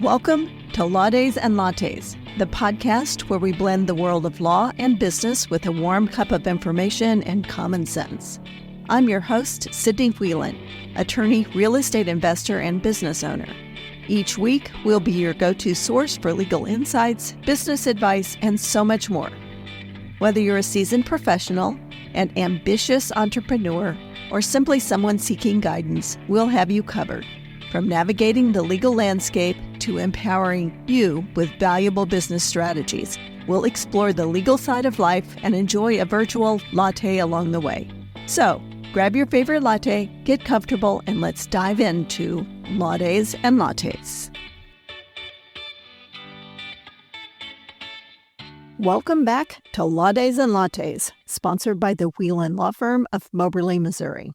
Welcome to Law Days and Lattes, the podcast where we blend the world of law and business with a warm cup of information and common sense. I'm your host, Sydney Whelan, attorney, real estate investor, and business owner. Each week, we'll be your go-to source for legal insights, business advice, and so much more. Whether you're a seasoned professional, an ambitious entrepreneur, or simply someone seeking guidance, we'll have you covered. From navigating the legal landscape to empowering you with valuable business strategies, we'll explore the legal side of life and enjoy a virtual latte along the way. So, grab your favorite latte, get comfortable, and let's dive into Law Days and Lattes. Welcome back to Law Days and Lattes, sponsored by the Whelan Law Firm of Moberly, Missouri.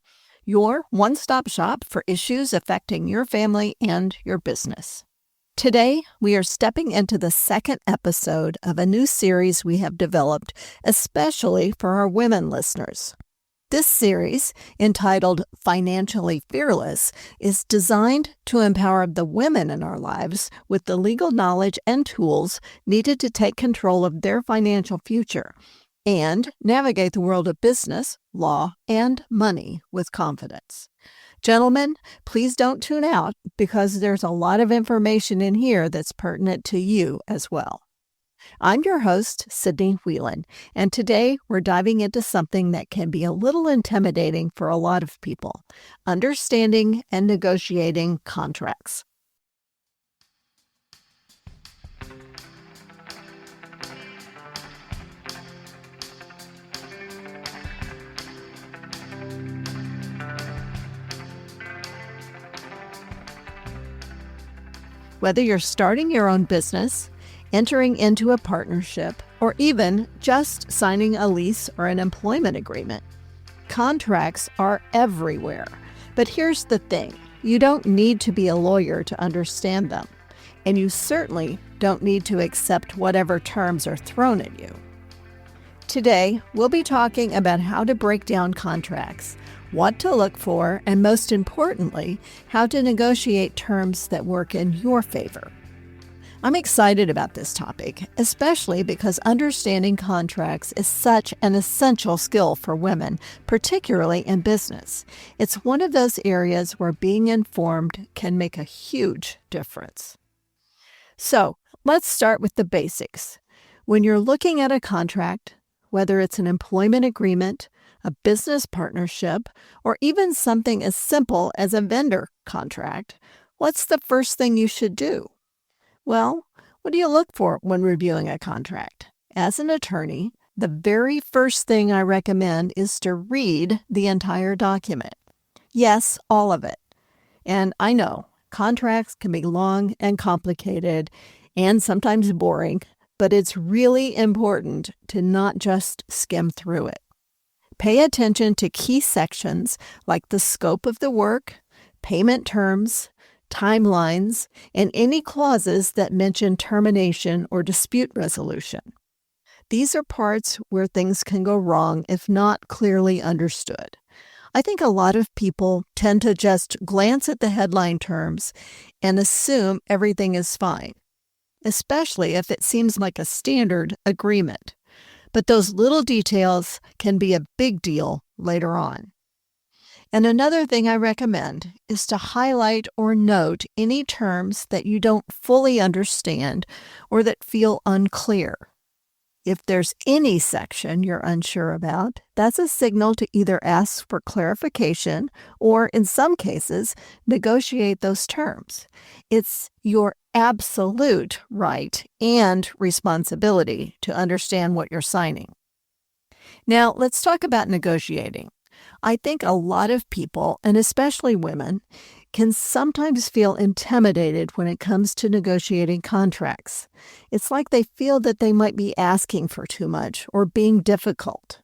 Your one-stop shop for issues affecting your family and your business. Today, we are stepping into the second episode of a new series we have developed especially for our women listeners. This series, entitled Financially Fearless, is designed to empower the women in our lives with the legal knowledge and tools needed to take control of their financial future and navigate the world of business, law, and money with confidence. Gentlemen, please don't tune out because there's a lot of information in here that's pertinent to you as well. I'm your host, Sydney Whelan, and today we're diving into something that can be a little intimidating for a lot of people: understanding and negotiating contracts. Whether you're starting your own business, entering into a partnership, or even just signing a lease or an employment agreement, contracts are everywhere. But here's the thing: you don't need to be a lawyer to understand them, and you certainly don't need to accept whatever terms are thrown at you. Today, we'll be talking about how to break down contracts, what to look for, and most importantly, how to negotiate terms that work in your favor. I'm excited about this topic, especially because understanding contracts is such an essential skill for women, particularly in business. It's one of those areas where being informed can make a huge difference. So, let's start with the basics. When you're looking at a contract, whether it's an employment agreement, a business partnership, or even something as simple as a vendor contract, what's the first thing you should do? Well, what do you look for when reviewing a contract? As an attorney, the very first thing I recommend is to read the entire document. Yes, all of it. And I know, contracts can be long and complicated and sometimes boring, but it's really important to not just skim through it. Pay attention to key sections like the scope of the work, payment terms, timelines, and any clauses that mention termination or dispute resolution. These are parts where things can go wrong if not clearly understood. I think a lot of people tend to just glance at the headline terms and assume everything is fine, especially if it seems like a standard agreement. But those little details can be a big deal later on. And another thing I recommend is to highlight or note any terms that you don't fully understand or that feel unclear. If there's any section you're unsure about, that's a signal to either ask for clarification or, in some cases, negotiate those terms. It's your absolute right and responsibility to understand what you're signing. Now, let's talk about negotiating. I think a lot of people, and especially women, can sometimes feel intimidated when it comes to negotiating contracts. It's like they feel that they might be asking for too much or being difficult.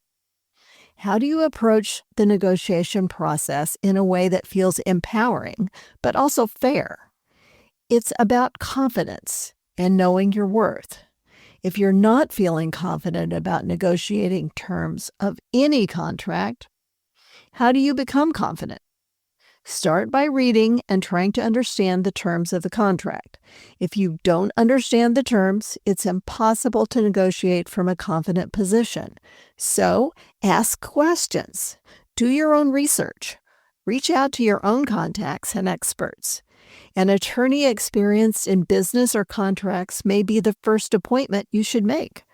How do you approach the negotiation process in a way that feels empowering, but also fair? It's about confidence and knowing your worth. If you're not feeling confident about negotiating terms of any contract, how do you become confident? Start by reading and trying to understand the terms of the contract. If you don't understand the terms, it's impossible to negotiate from a confident position. So, ask questions. Do your own research. Reach out to your own contacts and experts. An attorney experienced in business or contracts may be the first appointment you should make.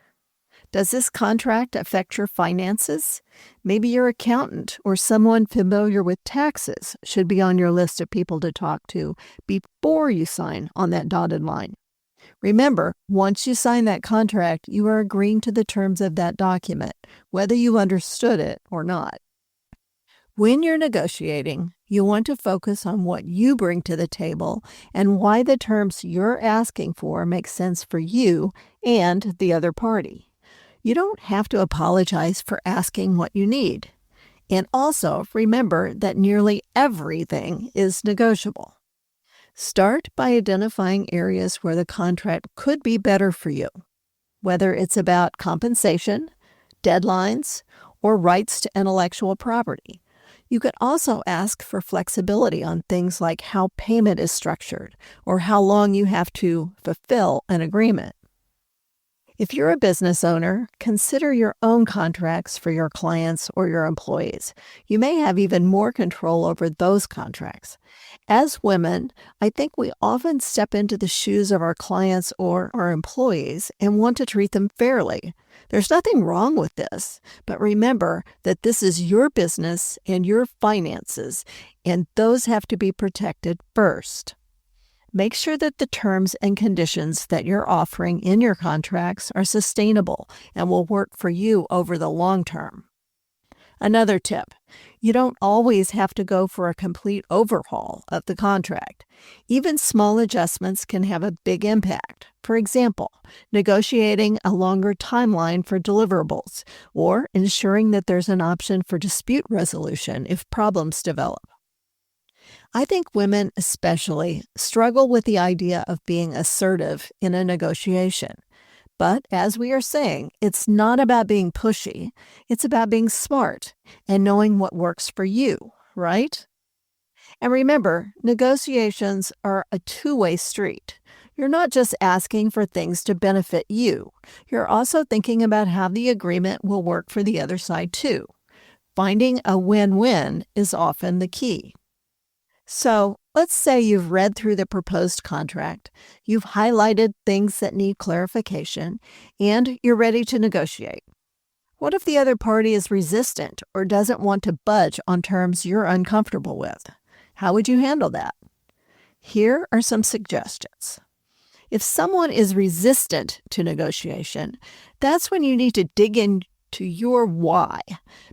Does this contract affect your finances? Maybe your accountant or someone familiar with taxes should be on your list of people to talk to before you sign on that dotted line. Remember, once you sign that contract, you are agreeing to the terms of that document, whether you understood it or not. When you're negotiating, you want to focus on what you bring to the table and why the terms you're asking for make sense for you and the other party. You don't have to apologize for asking what you need. And also, remember that nearly everything is negotiable. Start by identifying areas where the contract could be better for you, whether it's about compensation, deadlines, or rights to intellectual property. You could also ask for flexibility on things like how payment is structured or how long you have to fulfill an agreement. If you're a business owner, consider your own contracts for your clients or your employees. You may have even more control over those contracts. As women, I think we often step into the shoes of our clients or our employees and want to treat them fairly. There's nothing wrong with this, but remember that this is your business and your finances, and those have to be protected first. Make sure that the terms and conditions that you're offering in your contracts are sustainable and will work for you over the long term. Another tip, you don't always have to go for a complete overhaul of the contract. Even small adjustments can have a big impact. For example, negotiating a longer timeline for deliverables or ensuring that there's an option for dispute resolution if problems develop. I think women especially struggle with the idea of being assertive in a negotiation. But as we are saying, it's not about being pushy. It's about being smart and knowing what works for you, right? And remember, negotiations are a two-way street. You're not just asking for things to benefit you. You're also thinking about how the agreement will work for the other side too. Finding a win-win is often the key. So let's say you've read through the proposed contract, you've highlighted things that need clarification, and you're ready to negotiate. What if the other party is resistant or doesn't want to budge on terms you're uncomfortable with? How would you handle that? Here are some suggestions. If someone is resistant to negotiation, that's when you need to dig into your why.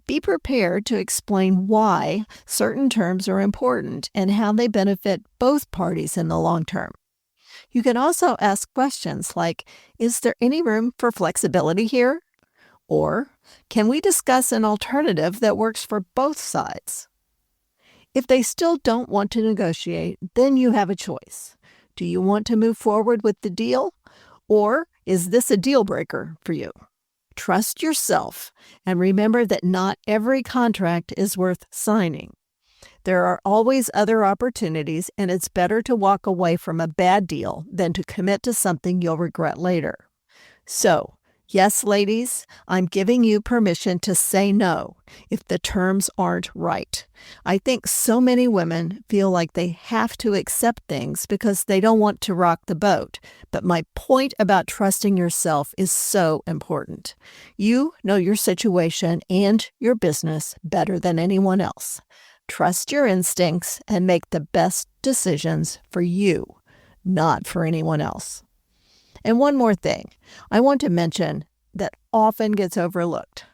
Be prepared to explain why certain terms are important and how they benefit both parties in the long term. You can also ask questions like, is there any room for flexibility here? Or, can we discuss an alternative that works for both sides? If they still don't want to negotiate, then you have a choice. Do you want to move forward with the deal? Or is this a deal breaker for you? Trust yourself and remember that not every contract is worth signing. There are always other opportunities, and it's better to walk away from a bad deal than to commit to something you'll regret later. So, yes, ladies, I'm giving you permission to say no if the terms aren't right. I think so many women feel like they have to accept things because they don't want to rock the boat. But my point about trusting yourself is so important. You know your situation and your business better than anyone else. Trust your instincts and make the best decisions for you, not for anyone else. And one more thing I want to mention that often gets overlooked.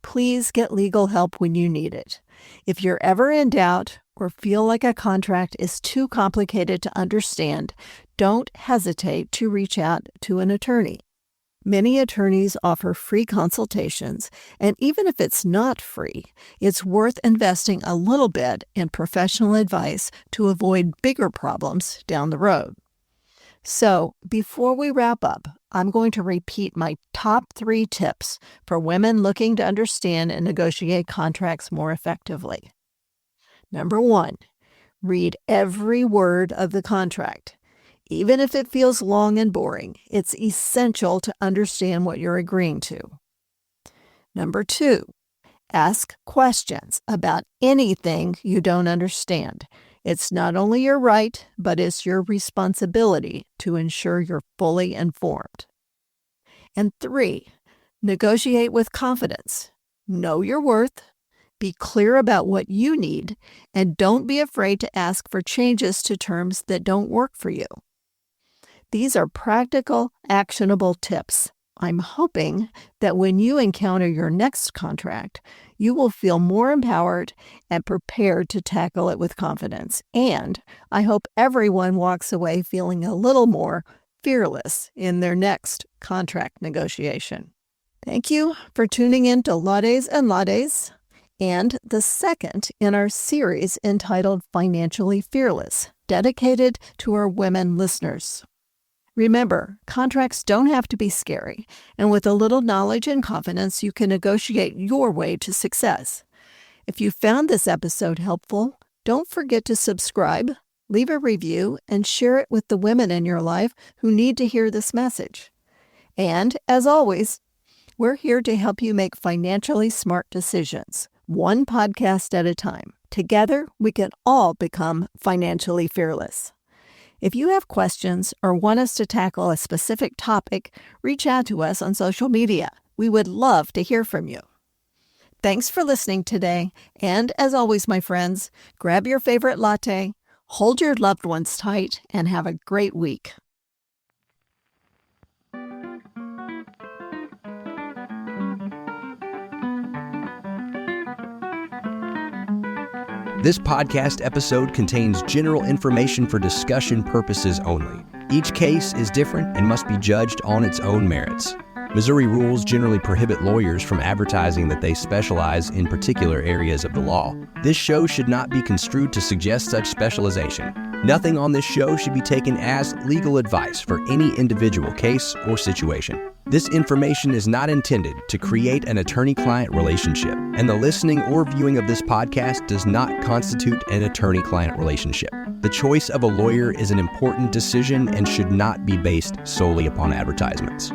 Please get legal help when you need it. If you're ever in doubt or feel like a contract is too complicated to understand, don't hesitate to reach out to an attorney. Many attorneys offer free consultations, and even if it's not free, it's worth investing a little bit in professional advice to avoid bigger problems down the road. So, before we wrap up, I'm going to repeat my top 3 tips for women looking to understand and negotiate contracts more effectively. Number 1, Read every word of the contract. Even if it feels long and boring, it's essential to understand what you're agreeing to. Number 2, ask questions about anything you don't understand. It's not only your right, but it's your responsibility to ensure you're fully informed. And 3, negotiate with confidence. Know your worth, be clear about what you need, and don't be afraid to ask for changes to terms that don't work for you. These are practical, actionable tips. I'm hoping that when you encounter your next contract, you will feel more empowered and prepared to tackle it with confidence. And I hope everyone walks away feeling a little more fearless in their next contract negotiation. Thank you for tuning in to Lattes and Lattes, and the second in our series entitled Financially Fearless, dedicated to our women listeners. Remember, contracts don't have to be scary, and with a little knowledge and confidence, you can negotiate your way to success. If you found this episode helpful, don't forget to subscribe, leave a review, and share it with the women in your life who need to hear this message. And, as always, we're here to help you make financially smart decisions, one podcast at a time. Together, we can all become financially fearless. If you have questions or want us to tackle a specific topic, reach out to us on social media. We would love to hear from you. Thanks for listening today, and as always, my friends, grab your favorite latte, hold your loved ones tight, and have a great week. This podcast episode contains general information for discussion purposes only. Each case is different and must be judged on its own merits. Missouri rules generally prohibit lawyers from advertising that they specialize in particular areas of the law. This show should not be construed to suggest such specialization. Nothing on this show should be taken as legal advice for any individual case or situation. This information is not intended to create an attorney-client relationship, and the listening or viewing of this podcast does not constitute an attorney-client relationship. The choice of a lawyer is an important decision and should not be based solely upon advertisements.